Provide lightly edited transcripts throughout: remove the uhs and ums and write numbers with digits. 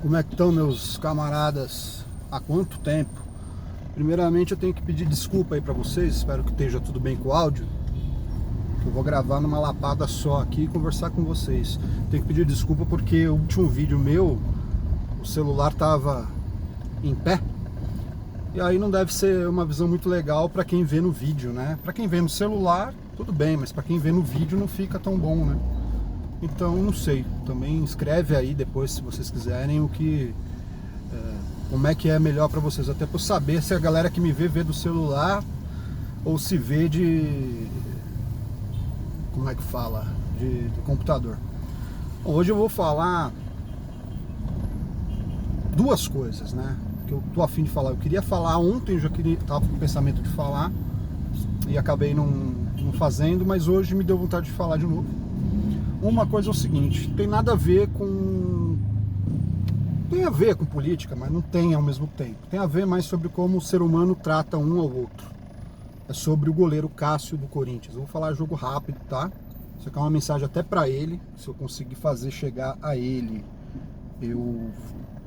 Como é que estão, meus camaradas? Há quanto tempo? Primeiramente eu tenho que pedir desculpa aí pra vocês. Espero que esteja tudo bem com o áudio. Eu vou gravar numa lapada só aqui e conversar com vocês. Tenho que pedir desculpa porque o último vídeo meu, o celular tava em pé. E aí não deve ser uma visão muito legal pra quem vê no vídeo, né? Pra quem vê no celular, tudo bem, mas pra quem vê no vídeo não fica tão bom, né? Então, não sei. Também escreve aí depois, se vocês quiserem, como é que é melhor pra vocês. Até pra eu saber se a galera que me vê do celular ou se vê como é que fala? Do computador. Bom, hoje eu vou falar duas coisas, né? Que eu tô a fim de falar. Eu queria falar ontem, tava com o pensamento de falar e acabei não fazendo, mas hoje me deu vontade de falar de novo. Uma coisa é o seguinte, tem nada a ver com... Tem a ver com política, mas não tem ao mesmo tempo. Tem a ver mais sobre como o ser humano trata um ao outro. É sobre o goleiro Cássio do Corinthians. Eu vou falar jogo rápido, tá? Isso aqui é uma mensagem até pra ele. Se eu conseguir fazer chegar a ele, eu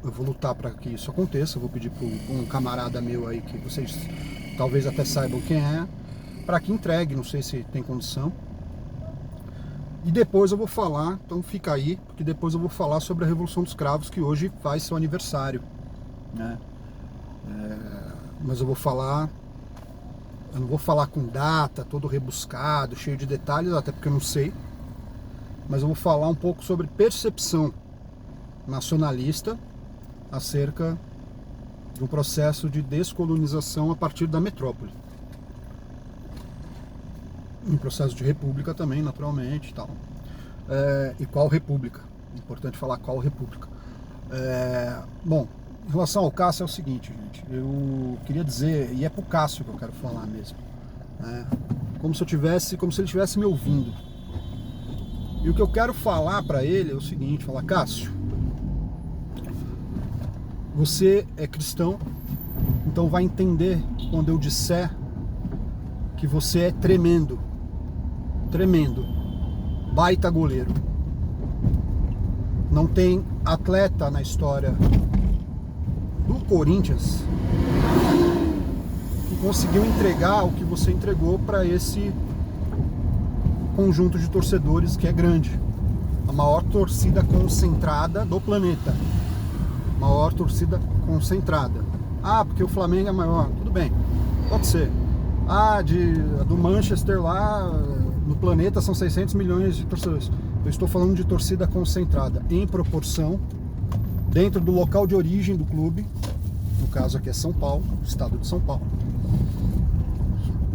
vou lutar para que isso aconteça. Eu vou pedir para um camarada meu aí, que vocês talvez até saibam quem é, para que entregue, não sei se tem condição. E depois eu vou falar, então fica aí, porque depois eu vou falar sobre a Revolução dos Cravos, que hoje faz seu aniversário, né? Mas eu não vou falar com data, todo rebuscado, cheio de detalhes, até porque eu não sei. Mas eu vou falar um pouco sobre percepção nacionalista acerca do processo de descolonização a partir da metrópole. Um processo de república também, naturalmente, e tal. E qual república? É importante falar qual república. Bom, em relação ao Cássio é o seguinte, gente. Eu queria dizer, e é pro Cássio que eu quero falar mesmo, né? Como se ele estivesse me ouvindo. E o que eu quero falar para ele é o seguinte, falar: Cássio, você é cristão, então vai entender quando eu disser que você é tremendo, baita goleiro. Não tem atleta na história do Corinthians que conseguiu entregar o que você entregou para esse conjunto de torcedores que é grande. A maior torcida concentrada do planeta. Maior torcida concentrada. Ah, porque o Flamengo é maior. Tudo bem, pode ser. Ah, do Manchester lá no planeta são 600 milhões de torcedores. Eu estou falando de torcida concentrada em proporção dentro do local de origem do clube. No caso aqui é São Paulo, estado de São Paulo.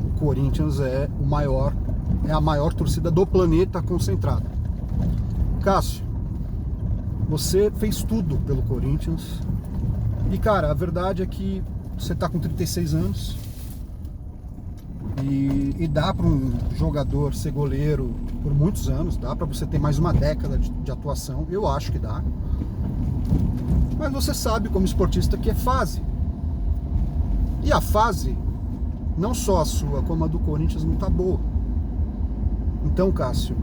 O Corinthians é a maior torcida do planeta concentrada. Cássio, você fez tudo pelo Corinthians. E cara, a verdade é que você está com 36 anos. E dá para um jogador ser goleiro por muitos anos, dá para você ter mais uma década de atuação, eu acho que dá. Mas você sabe, como esportista, que é fase. E a fase, não só a sua, como a do Corinthians, não tá boa. Então, Cássio,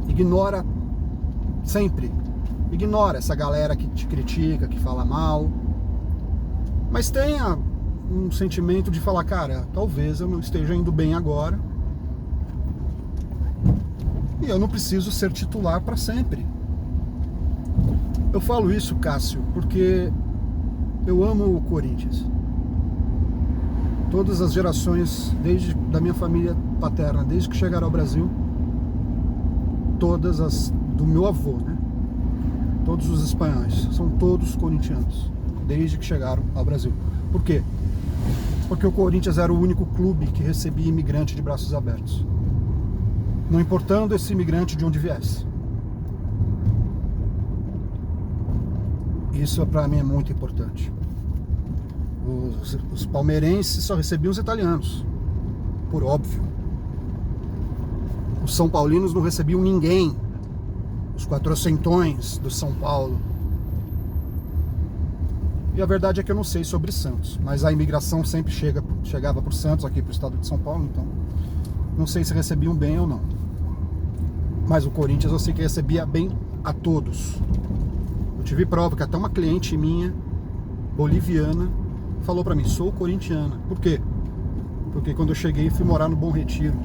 ignora sempre. Ignora essa galera que te critica, que fala mal. Mas tenha um sentimento de falar: cara, talvez eu não esteja indo bem agora e eu não preciso ser titular para sempre. Eu falo isso, Cássio, porque eu amo o Corinthians. Todas as gerações, desde da minha família paterna, desde que chegaram ao Brasil, todas as do meu avô, né? Todos os espanhóis, são todos corintianos, desde que chegaram ao Brasil. Por quê? Porque o Corinthians era o único clube que recebia imigrante de braços abertos, não importando esse imigrante de onde viesse. Isso para mim é muito importante. Os palmeirenses só recebiam os italianos, por óbvio. Os são paulinos não recebiam ninguém, os quatrocentões do São Paulo. E a verdade é que eu não sei sobre Santos, mas a imigração sempre chegava por Santos, aqui para o estado de São Paulo, então não sei se recebiam bem ou não. Mas o Corinthians eu sei que recebia bem a todos. tive prova que até uma cliente minha, boliviana, falou pra mim, sou corintiana. Por quê? Porque quando eu cheguei, fui morar no Bom Retiro.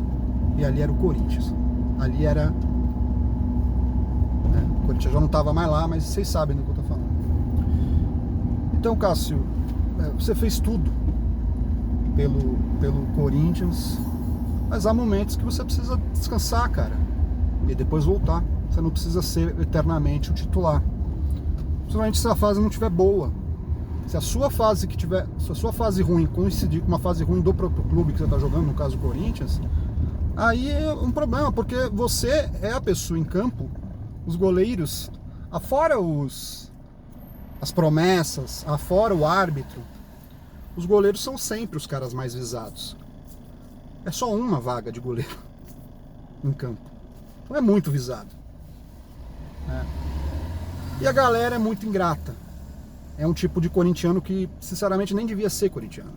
E ali era o Corinthians. Ali era... O Corinthians já não tava mais lá, mas vocês sabem do que eu tô falando. Então, Cássio, você fez tudo pelo Corinthians, mas há momentos que você precisa descansar, cara, e depois voltar. Você não precisa ser eternamente o titular. Principalmente se a fase não estiver boa. Se a sua fase ruim coincidir com uma fase ruim do próprio clube que você está jogando, no caso o Corinthians, aí é um problema, porque você é a pessoa em campo, os goleiros, afora as promessas, afora o árbitro, os goleiros são sempre os caras mais visados. É só uma vaga de goleiro em campo. Então é muito visado. E a galera é muito ingrata. É um tipo de corintiano que, sinceramente, nem devia ser corintiano.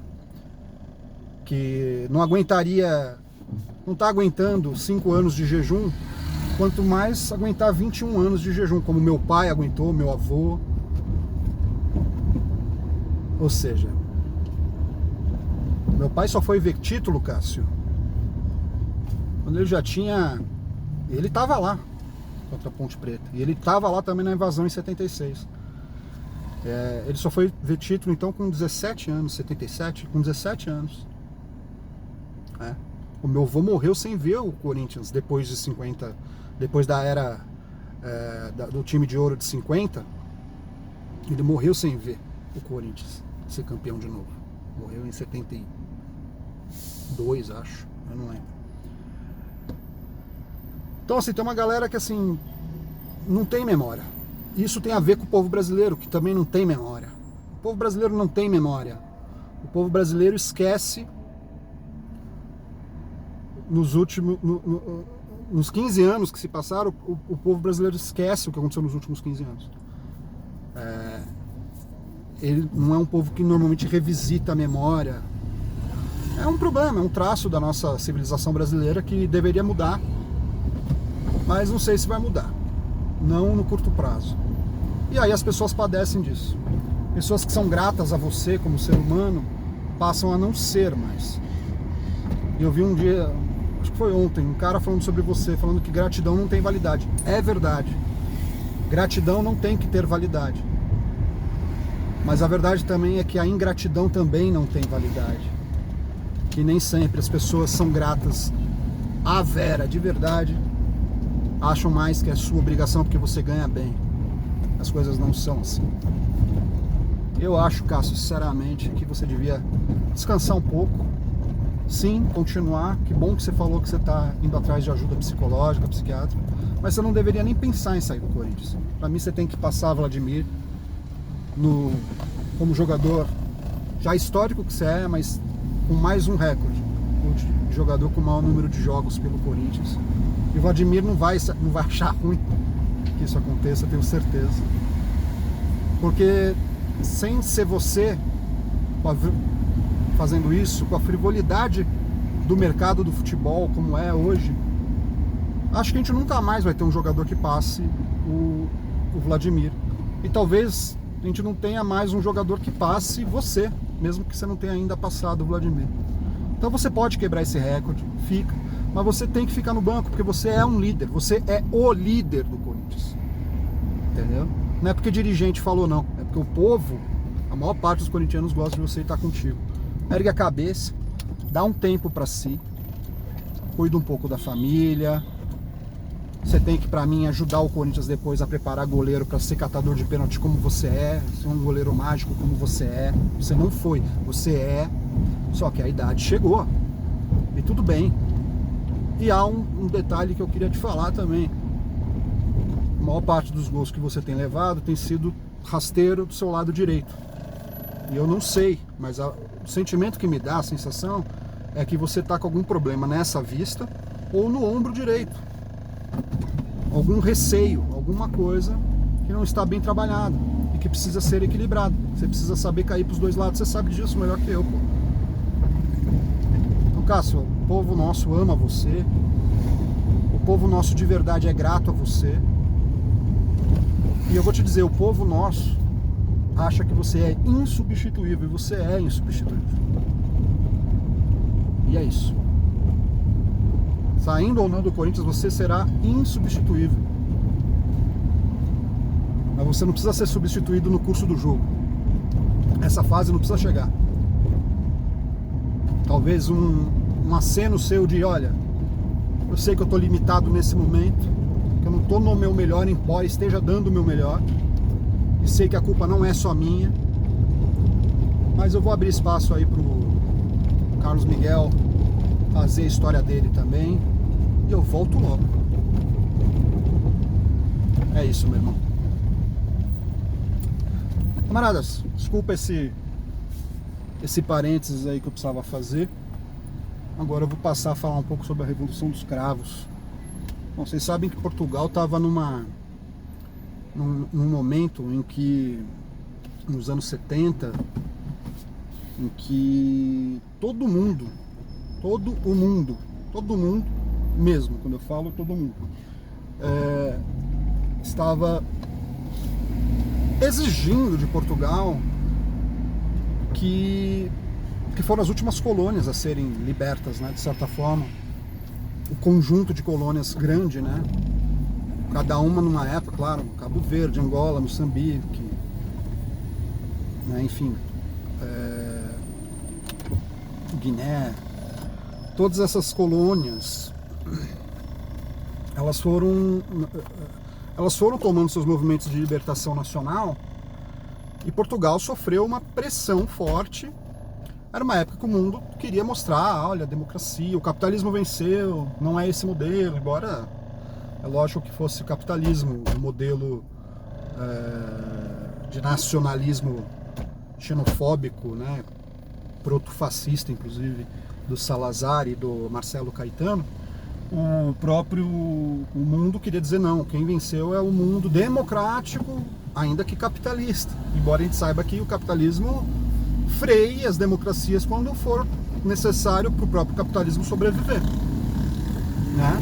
Que não aguentaria, não tá aguentando 5 anos de jejum, quanto mais aguentar 21 anos de jejum, como meu pai aguentou, meu avô. Ou seja, meu pai só foi ver título, Cássio, quando ele já tinha... Ele tava lá contra a Ponte Preta. E ele tava lá também na invasão em 76. Ele só foi ver título então com 17 anos, 77, com 17 anos. O meu avô morreu sem ver o Corinthians depois de 50, depois da era do time de ouro de 50. Ele morreu sem ver o Corinthians ser campeão de novo. Morreu em 72, acho, eu não lembro. Então, assim, tem uma galera que, assim, não tem memória. Isso tem a ver com o povo brasileiro, que também não tem memória. O povo brasileiro não tem memória. O povo brasileiro esquece nos últimos... nos 15 anos que se passaram, o povo brasileiro esquece o que aconteceu nos últimos 15 anos. Ele não é um povo que normalmente revisita a memória. É um problema, é um traço da nossa civilização brasileira que deveria mudar. Mas não sei se vai mudar. Não no curto prazo. E aí as pessoas padecem disso. Pessoas que são gratas a você como ser humano passam a não ser mais. E eu vi um dia, acho que foi ontem, um cara falando sobre você, falando que gratidão não tem validade. É verdade. Gratidão não tem que ter validade. Mas a verdade também é que a ingratidão também não tem validade. Que nem sempre as pessoas são gratas à vera, de verdade. Acham mais que é sua obrigação porque você ganha bem. As coisas não são assim. Eu acho, Cássio, sinceramente, que você devia descansar um pouco. Sim, continuar. Que bom que você falou que você está indo atrás de ajuda psicológica, psiquiátrica. Mas você não deveria nem pensar em sair do Corinthians. Para mim, você tem que passar, Vladimir, como jogador já histórico que você é, mas com mais um recorde. O jogador com o maior número de jogos pelo Corinthians. E o Vladimir não vai achar ruim que isso aconteça, tenho certeza. Porque sem ser você fazendo isso, com a frivolidade do mercado do futebol como é hoje, acho que a gente nunca mais vai ter um jogador que passe o Vladimir. E talvez a gente não tenha mais um jogador que passe você, mesmo que você não tenha ainda passado o Vladimir. Então você pode quebrar esse recorde, fica. Mas você tem que ficar no banco, porque você é um líder. Você é o líder do Corinthians. Entendeu? Não é porque dirigente falou, não. É porque o povo, a maior parte dos corintianos gosta de você e estar contigo. Ergue a cabeça, dá um tempo pra si, cuida um pouco da família. Você tem que, pra mim, ajudar o Corinthians depois a preparar goleiro pra ser catador de pênalti como você é, ser um goleiro mágico como você é. Você não foi, você é. Só que a idade chegou. E tudo bem. E há um detalhe que eu queria te falar também. A maior parte dos gols que você tem levado tem sido rasteiro do seu lado direito. E eu não sei, mas o sentimento que me dá, a sensação, é que você está com algum problema nessa vista ou no ombro direito. Algum receio, alguma coisa que não está bem trabalhada e que precisa ser equilibrado. Você precisa saber cair para os dois lados, você sabe disso melhor que eu, pô. Então, Cássio, o povo nosso ama você, o povo nosso de verdade é grato a você, E eu vou te dizer, o povo nosso acha que você é insubstituível, e você é insubstituível. E é isso. Saindo ou não do Corinthians, você será insubstituível. Mas você não precisa ser substituído no curso do jogo. Essa fase não precisa chegar. Talvez um aceno seu de, olha, eu sei que eu estou limitado nesse momento, que eu não estou no meu melhor, embora esteja dando o meu melhor, e sei que a culpa não é só minha, mas eu vou abrir espaço aí pro Carlos Miguel fazer a história dele também, e eu volto logo. É isso, meu irmão. Camaradas, desculpa esse parênteses aí que eu precisava fazer. Agora eu vou passar a falar um pouco sobre a Revolução dos Cravos. Bom, vocês sabem que Portugal estava num momento em que, nos anos 70, em que todo mundo mesmo, quando eu falo todo mundo, estava exigindo de Portugal que foram as últimas colônias a serem libertas, né, de certa forma. O conjunto de colônias grande, né, cada uma numa época, claro, Cabo Verde, Angola, Moçambique, né, enfim, Guiné, todas essas colônias, elas foram tomando seus movimentos de libertação nacional, e Portugal sofreu uma pressão forte. Era uma época que o mundo queria mostrar, olha, a democracia, o capitalismo venceu, não é esse modelo, embora é lógico que fosse o capitalismo, o modelo de nacionalismo xenofóbico, né, proto-fascista, inclusive, do Salazar e do Marcelo Caetano. O mundo queria dizer não, quem venceu é o mundo democrático, ainda que capitalista, embora a gente saiba que o capitalismo freie as democracias quando for necessário para o próprio capitalismo sobreviver, né?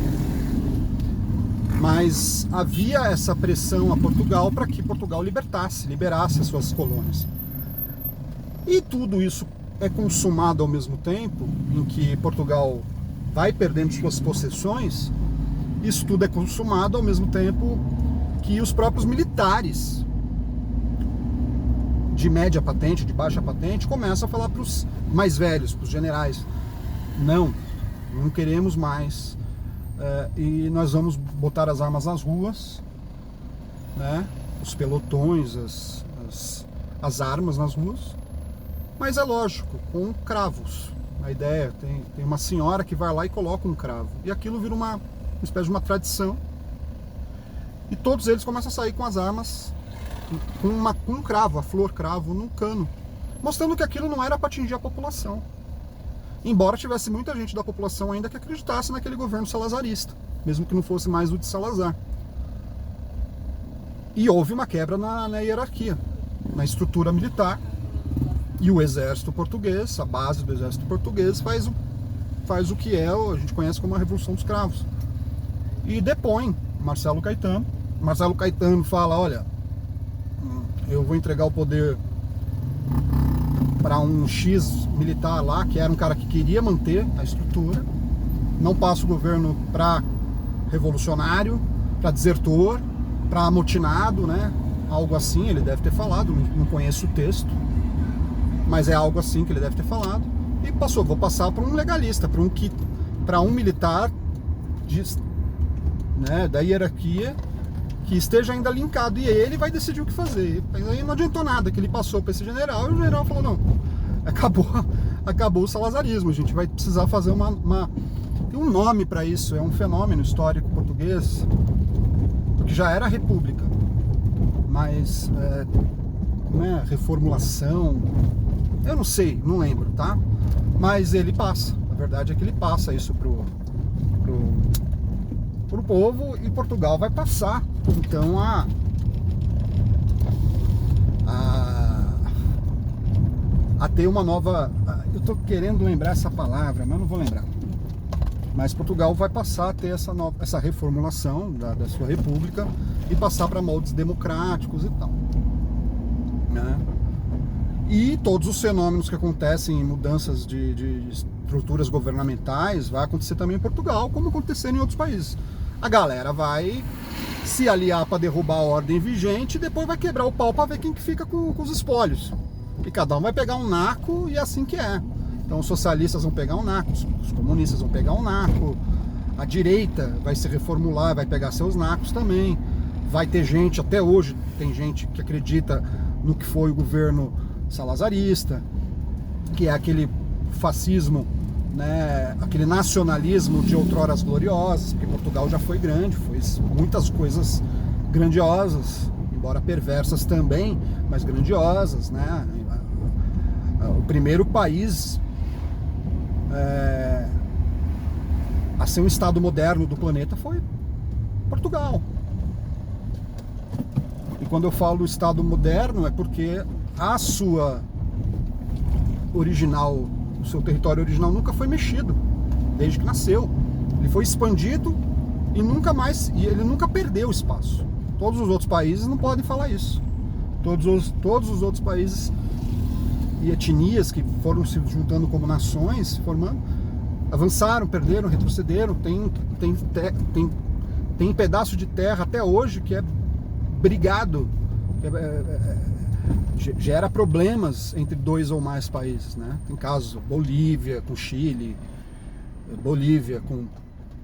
Mas havia essa pressão a Portugal para que Portugal liberasse as suas colônias. E tudo isso é consumado ao mesmo tempo em que Portugal vai perdendo suas possessões. Isso tudo é consumado ao mesmo tempo que os próprios militares de média patente, de baixa patente, começam a falar para os mais velhos, para os generais: não queremos mais, e nós vamos botar as armas nas ruas, né? Os pelotões, as armas nas ruas, mas é lógico, com cravos. A ideia, tem uma senhora que vai lá e coloca um cravo, e aquilo vira uma espécie de uma tradição, e todos eles começam a sair com as armas, com um cravo, a flor cravo no cano, mostrando que aquilo não era para atingir a população, embora tivesse muita gente da população ainda que acreditasse naquele governo salazarista, mesmo que não fosse mais o de Salazar. E houve uma quebra na hierarquia, na estrutura militar, e o exército português, a base do exército português, faz o que a gente conhece como a Revolução dos Cravos, e depõe Marcelo Caetano. Marcelo Caetano fala: olha, eu vou entregar o poder para um X militar lá, que era um cara que queria manter a estrutura, não passa o governo para revolucionário, para desertor, para amotinado, né? Algo assim ele deve ter falado, não conheço o texto, mas é algo assim que ele deve ter falado. E vou passar para um legalista, para um militar né, da hierarquia, que esteja ainda linkado, e ele vai decidir o que fazer. Aí não adiantou nada que ele passou para esse general, e o general falou: não, acabou o salazarismo, a gente vai precisar fazer tem um nome para isso, é um fenômeno histórico português, porque já era república, mas né, reformulação, eu não sei, não lembro, tá? Mas ele passa, a verdade é que ele passa isso pro povo, e Portugal vai passar então a ter uma nova, eu tô querendo lembrar essa palavra, mas não vou lembrar, Mas Portugal vai passar a ter essa reformulação da sua república e passar para moldes democráticos e tal, né? E todos os fenômenos que acontecem em mudanças de estruturas governamentais vai acontecer também em Portugal, como aconteceu em outros países. A galera vai se aliar para derrubar a ordem vigente e depois vai quebrar o pau para ver quem que fica com os espólios. E cada um vai pegar um naco e é assim que é. Então os socialistas vão pegar um naco, os comunistas vão pegar um naco, a direita vai se reformular, vai pegar seus nacos também. Vai ter gente, até hoje, tem gente que acredita no que foi o governo salazarista, que é aquele fascismo, né, aquele nacionalismo de outroras gloriosas, porque Portugal já foi grande, fez muitas coisas grandiosas, embora perversas também, mas grandiosas, né? O primeiro país a ser um estado moderno do planeta foi Portugal. E quando eu falo estado moderno é porque a sua original, o seu território original nunca foi mexido desde que nasceu. Ele foi expandido e nunca mais, e ele nunca perdeu espaço. Todos os outros países não podem falar isso. Todos os outros países e etnias que foram se juntando como nações, formando, avançaram, perderam, retrocederam. Tem pedaço de terra até hoje que é brigado, gera problemas entre 2 ou mais países, né? Tem casos, Bolívia com Chile, Bolívia com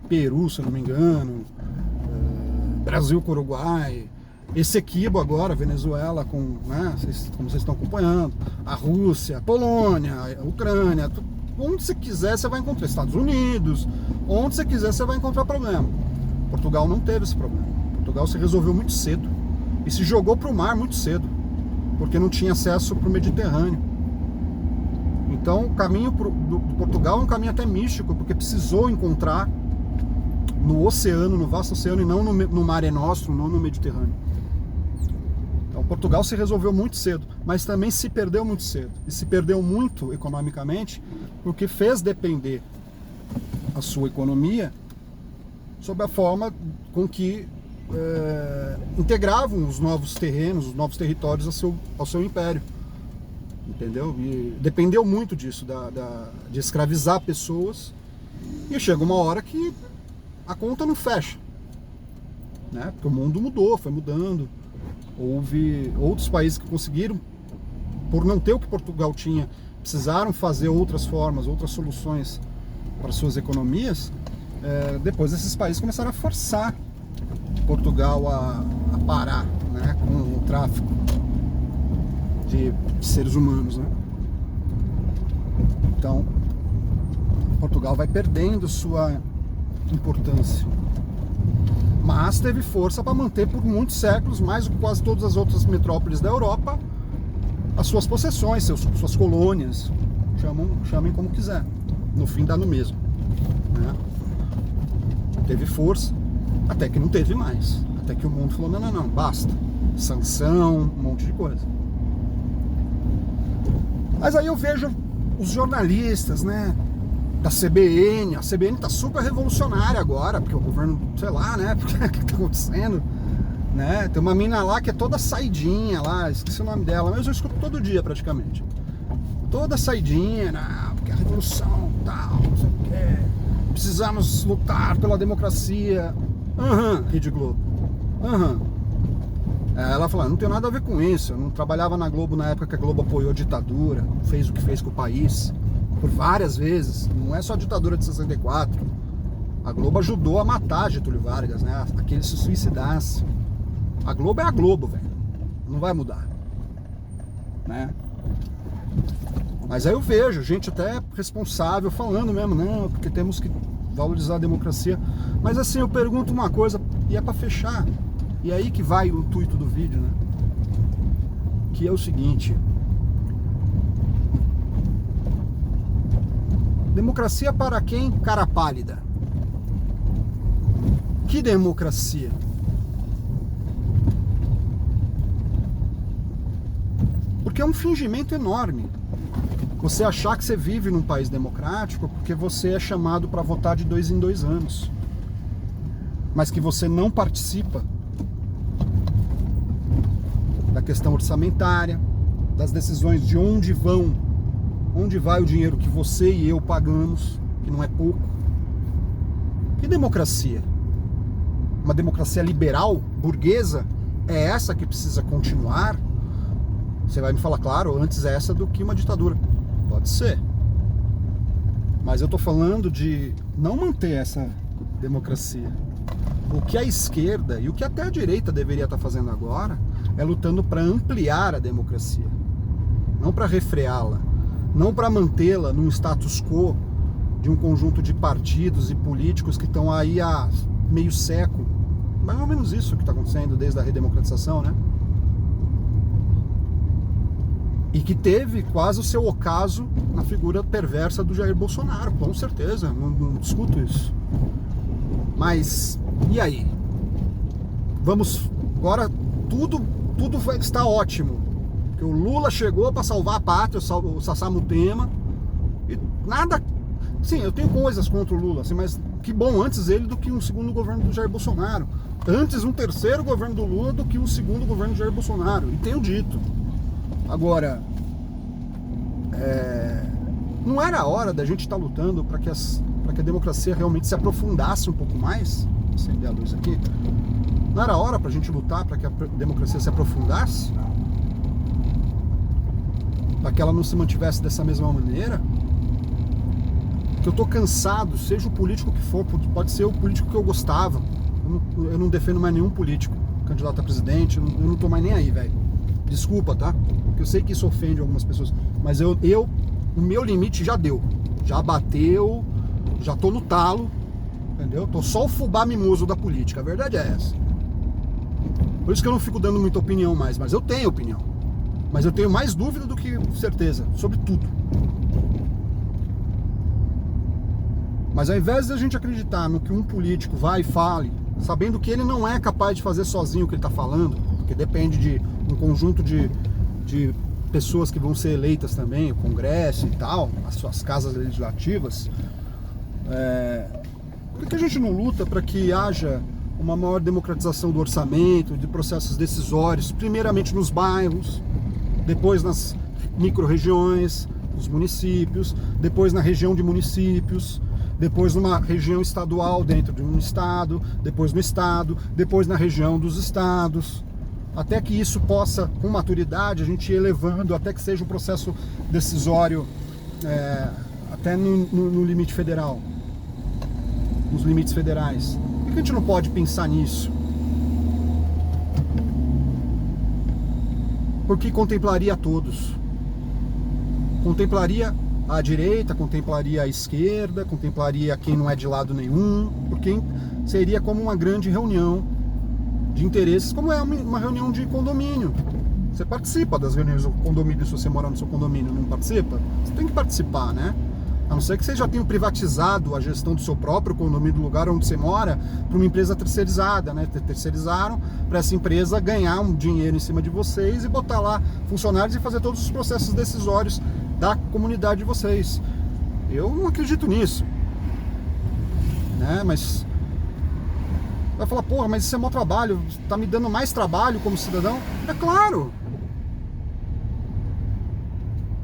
Peru, se eu não me engano, Brasil com Uruguai, Essequibo agora, Venezuela com, né, como vocês estão acompanhando, a Rússia, a Polônia, a Ucrânia, onde você quiser você vai encontrar, Estados Unidos, onde você quiser você vai encontrar problema. Portugal não teve esse problema. Portugal se resolveu muito cedo e se jogou para o mar muito cedo, porque não tinha acesso para o Mediterrâneo. Então o caminho do Portugal é um caminho até místico, porque precisou encontrar no oceano, no vasto oceano, e não no Mare Nostrum, não no Mediterrâneo. Então Portugal se resolveu muito cedo, mas também se perdeu muito cedo. E se perdeu muito economicamente, porque fez depender a sua economia sob a forma com que integravam os novos terrenos, os novos territórios ao seu império. Entendeu? E dependeu muito disso, de escravizar pessoas. E chega uma hora que a conta não fecha, né? Porque o mundo mudou, foi mudando. Houve outros países que conseguiram, por não ter o que Portugal tinha, precisaram fazer outras formas, outras soluções para suas economias. Depois esses países começaram a forçar Portugal a parar, né, com o tráfico de seres humanos, né? Então Portugal vai perdendo sua importância, mas teve força para manter por muitos séculos, mais do que quase todas as outras metrópoles da Europa, as suas possessões, suas colônias, chamem como quiser, no fim dá no mesmo, né? Teve força, até que não teve mais, até que o mundo falou, não, basta, sanção, um monte de coisa. Mas aí eu vejo os jornalistas, né, da CBN, a CBN tá super revolucionária agora, porque o governo, sei lá, né, o que tá acontecendo, né, tem uma mina lá que é toda saidinha lá, esqueci o nome dela, mas eu escuto todo dia praticamente, toda saidinha, não, porque a revolução, tal, não sei o que, precisamos lutar pela democracia, Rede Globo, ela falou, não tem nada a ver com isso, eu não trabalhava na Globo na época que a Globo apoiou a ditadura, fez o que fez com o país, por várias vezes, não é só a ditadura de 64, a Globo ajudou a matar Getúlio Vargas, né, a que ele se suicidasse. A Globo é a Globo, velho, não vai mudar, né? Mas aí eu vejo gente até responsável falando mesmo, não, porque temos que valorizar a democracia. Mas assim, eu pergunto uma coisa, e é pra fechar, e é aí que vai o intuito do vídeo, né? Que é o seguinte: democracia para quem? Cara pálida. Que democracia? Porque é um fingimento enorme. você achar que você vive num país democrático porque você é chamado para votar de 2 em 2 anos, mas que você não participa da questão orçamentária, das decisões de onde vai o dinheiro que você e eu pagamos, que não é pouco. Que democracia? Uma democracia liberal, burguesa, é essa que precisa continuar? Você vai me falar, claro, antes essa do que uma ditadura. Pode ser. Mas eu tô falando de não manter essa democracia. O que a esquerda e o que até a direita deveria estar fazendo agora é lutando para ampliar a democracia, não para refreá-la, não para mantê-la num status quo de um conjunto de partidos e políticos que estão aí há meio século. Mais ou menos isso que está acontecendo desde a redemocratização, né? E que teve quase o seu ocaso na figura perversa do Jair Bolsonaro, com certeza, não discuto isso. Mas, e aí? Vamos, agora tudo vai estar ótimo. Porque o Lula chegou para salvar a pátria, o Sassá Mutema, e nada... Sim, eu tenho coisas contra o Lula, assim, mas que bom, antes ele do que um segundo governo do Jair Bolsonaro. Antes um terceiro governo do Lula do que um segundo governo do Jair Bolsonaro. E tenho dito. Agora, não era a hora da gente estar lutando para que a democracia realmente se aprofundasse um pouco mais? Vou acender a luz aqui. Não era a hora para a gente lutar para que a democracia se aprofundasse? Para que ela não se mantivesse dessa mesma maneira? Eu tô cansado, seja o político que for, pode ser o político que eu gostava. Eu não defendo mais nenhum político candidato a presidente, eu não tô mais nem aí, velho. Desculpa, tá? Porque eu sei que isso ofende algumas pessoas, mas o meu limite já deu, já bateu, já tô no talo, entendeu? Tô só o fubá mimoso da política, a verdade é essa. Por isso que eu não fico dando muita opinião mais, mas eu tenho opinião. Mas eu tenho mais dúvida do que certeza, sobre tudo. Mas ao invés de a gente acreditar no que um político vai e fale, sabendo que ele não é capaz de fazer sozinho o que ele está falando, porque depende de um conjunto de pessoas que vão ser eleitas também, o Congresso e tal, as suas casas legislativas, por que a gente não luta para que haja uma maior democratização do orçamento, de processos decisórios, primeiramente nos bairros, depois nas micro-regiões, nos municípios, depois na região de municípios, depois numa região estadual dentro de um estado, depois no estado, depois na região dos estados, até que isso possa, com maturidade, a gente ir elevando, até que seja um processo decisório até no limite federal, nos limites federais. Por que a gente não pode pensar nisso? Porque contemplaria a todos. Contemplaria a direita, contemplaria a esquerda, contemplaria quem não é de lado nenhum, porque seria como uma grande reunião de interesses, como é uma reunião de condomínio. Você participa das reuniões do condomínio, se você mora no seu condomínio, não participa? Você tem que participar, né? A não ser que você já tenha privatizado a gestão do seu próprio condomínio, do lugar onde você mora, para uma empresa terceirizada, né? Terceirizaram para essa empresa ganhar um dinheiro em cima de vocês e botar lá funcionários e fazer todos os processos decisórios da comunidade de vocês. Eu não acredito nisso, né? Mas vai falar, porra, mas isso é mau trabalho, tá me dando mais trabalho como cidadão? É claro.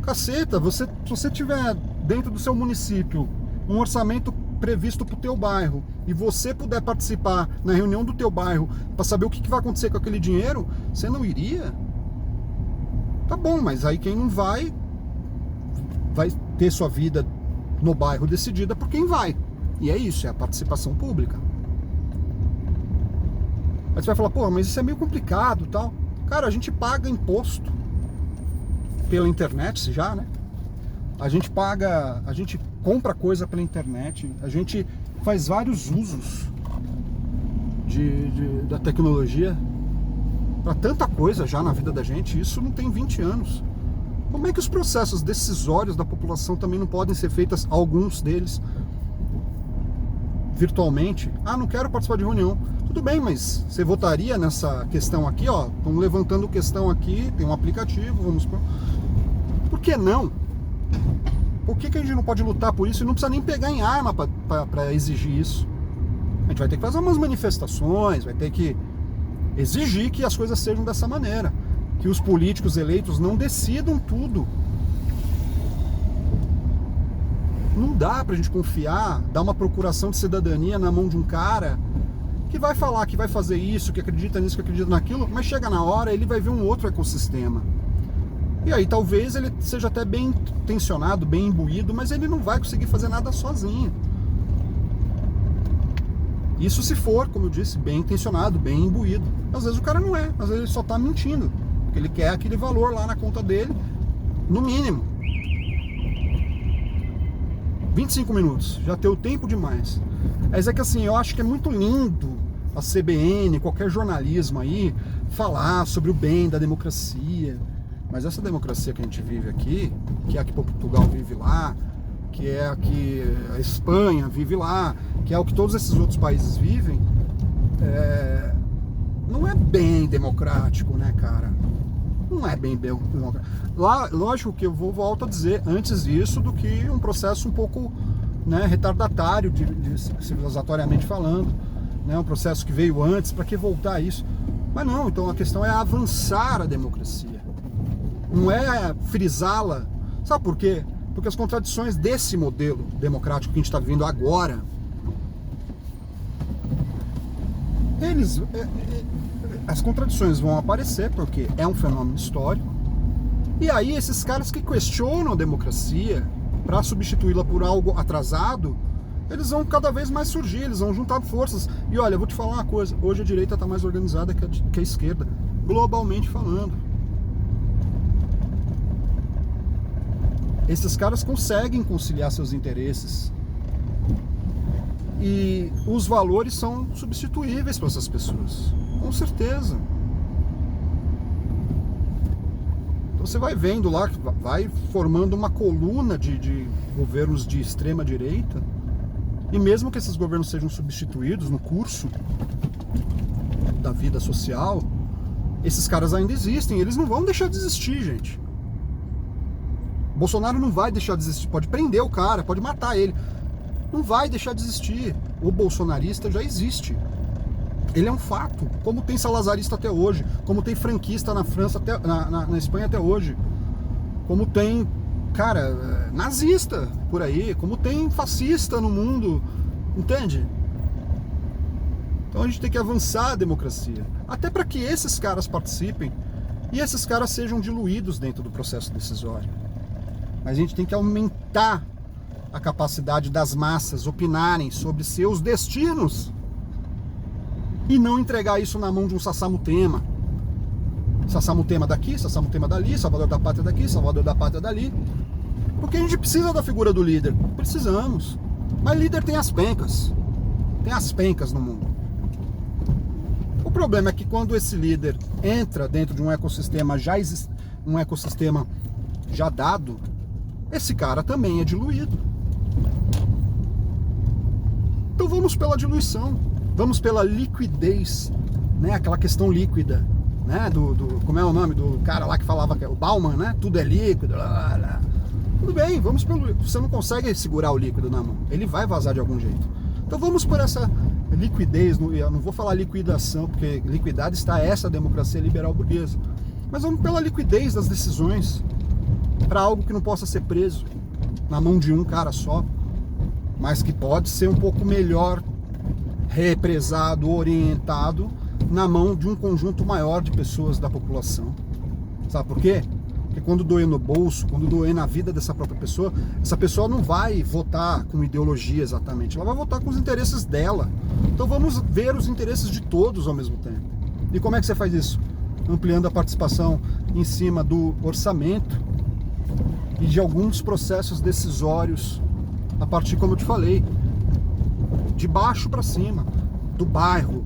Caceta, se você tiver dentro do seu município um orçamento previsto pro teu bairro e você puder participar na reunião do teu bairro para saber o que vai acontecer com aquele dinheiro, você não iria? Tá bom, mas aí quem não vai ter sua vida no bairro decidida por quem vai. E é isso, é a participação pública. Aí você vai falar, pô, mas isso é meio complicado e tal. Cara, a gente paga imposto pela internet já, né? A gente compra coisa pela internet, a gente faz vários usos da tecnologia para tanta coisa já na vida da gente. Isso não tem 20 anos. Como é que os processos decisórios da população também não podem ser feitos, alguns deles, virtualmente? Ah, não quero participar de reunião. Tudo bem, mas você votaria nessa questão aqui, ó? Estão levantando questão aqui, tem um aplicativo, vamos... Por que não? Por que a gente não pode lutar por isso e não precisa nem pegar em arma para exigir isso? A gente vai ter que fazer umas manifestações, vai ter que exigir que as coisas sejam dessa maneira, que os políticos eleitos não decidam tudo. Não dá pra gente confiar, dar uma procuração de cidadania na mão de um cara que vai falar que vai fazer isso, que acredita nisso, que acredita naquilo, mas chega na hora, ele vai ver um outro ecossistema. E aí talvez ele seja até bem intencionado, bem imbuído, mas ele não vai conseguir fazer nada sozinho. Isso se for, como eu disse, bem intencionado, bem imbuído. Às vezes o cara não é, às vezes ele só tá mentindo, porque ele quer aquele valor lá na conta dele, no mínimo. 25 minutos, já deu tempo demais. Mas é que assim, eu acho que é muito lindo a CBN, qualquer jornalismo aí, falar sobre o bem da democracia. Mas essa democracia que a gente vive aqui, que é a que Portugal vive lá, que é a que a Espanha vive lá, que é o que todos esses outros países vivem, não é bem democrático, né, cara? Não é bem democrático. Lá, lógico que eu volto a dizer, antes disso, do que um processo um pouco, né, retardatário, civilizatoriamente falando, né, um processo que veio antes, para que voltar a isso? Mas não, então a questão é avançar a democracia. Não é frisá-la. Sabe por quê? Porque as contradições desse modelo democrático que a gente está vivendo agora, as contradições vão aparecer porque é um fenômeno histórico. E aí esses caras que questionam a democracia para substituí-la por algo atrasado, eles vão cada vez mais surgir, eles vão juntar forças. E olha, eu vou te falar uma coisa, hoje a direita está mais organizada que a esquerda, globalmente falando. Esses caras conseguem conciliar seus interesses e os valores são substituíveis para essas pessoas, com certeza. Então você vai vendo lá, vai formando uma coluna de governos de extrema direita, e mesmo que esses governos sejam substituídos no curso da vida social, esses caras ainda existem, eles não vão deixar de existir, gente. Bolsonaro não vai deixar de existir, pode prender o cara, pode matar ele, não vai deixar de existir. O bolsonarista já existe, ele é um fato, como tem salazarista até hoje, como tem franquista na França, na Espanha até hoje, como tem, cara, nazista por aí, como tem fascista no mundo, entende? Então a gente tem que avançar a democracia, até para que esses caras participem e esses caras sejam diluídos dentro do processo decisório. Mas a gente tem que aumentar a capacidade das massas opinarem sobre seus destinos e não entregar isso na mão de um Sassamutema. Sassamutema daqui, Sassamutema dali, Salvador da Pátria daqui, Salvador da Pátria dali. Porque a gente precisa da figura do líder, precisamos. Mas líder tem as pencas no mundo. O problema é que quando esse líder entra dentro de um ecossistema um ecossistema já dado, esse cara também é diluído. Então vamos pela diluição, vamos pela liquidez, né? Aquela questão líquida, né? Como é o nome do cara lá que falava, que é o Bauman, né? Tudo é líquido, blá, blá. Tudo bem, vamos pelo... Você não consegue segurar o líquido na mão, ele vai vazar de algum jeito. Então vamos por essa liquidez, eu não vou falar liquidação, porque liquidada está essa democracia liberal burguesa, mas vamos pela liquidez das decisões, para algo que não possa ser preso na mão de um cara só, mas que pode ser um pouco melhor represado, orientado na mão de um conjunto maior de pessoas da população. Sabe por quê? Porque quando doer no bolso, quando doer na vida dessa própria pessoa, essa pessoa não vai votar com ideologia exatamente, ela vai votar com os interesses dela. Então vamos ver os interesses de todos ao mesmo tempo. E como é que você faz isso? Ampliando a participação em cima do orçamento e de alguns processos decisórios, a partir, como eu te falei, de baixo para cima, do bairro,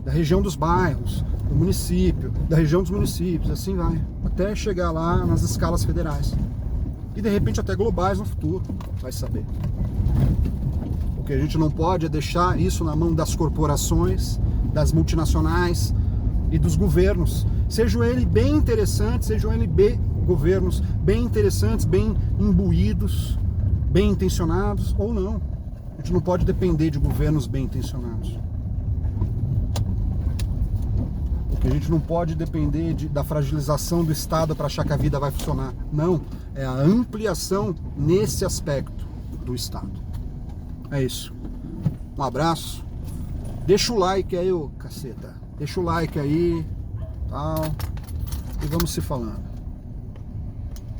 da região dos bairros, do município, da região dos municípios, assim vai, até chegar lá nas escalas federais. E de repente até globais no futuro, vai saber. O que a gente não pode é deixar isso na mão das corporações, das multinacionais e dos governos. Sejam eles bem interessantes, sejam eles governos bem interessantes, bem imbuídos, bem intencionados, ou não. A gente não pode depender de governos bem intencionados. Porque a gente não pode depender da fragilização do Estado para achar que a vida vai funcionar. Não, é a ampliação nesse aspecto do Estado. É isso. Um abraço. Deixa o like aí, ô caceta. Deixa o like aí, tal. E vamos se falando.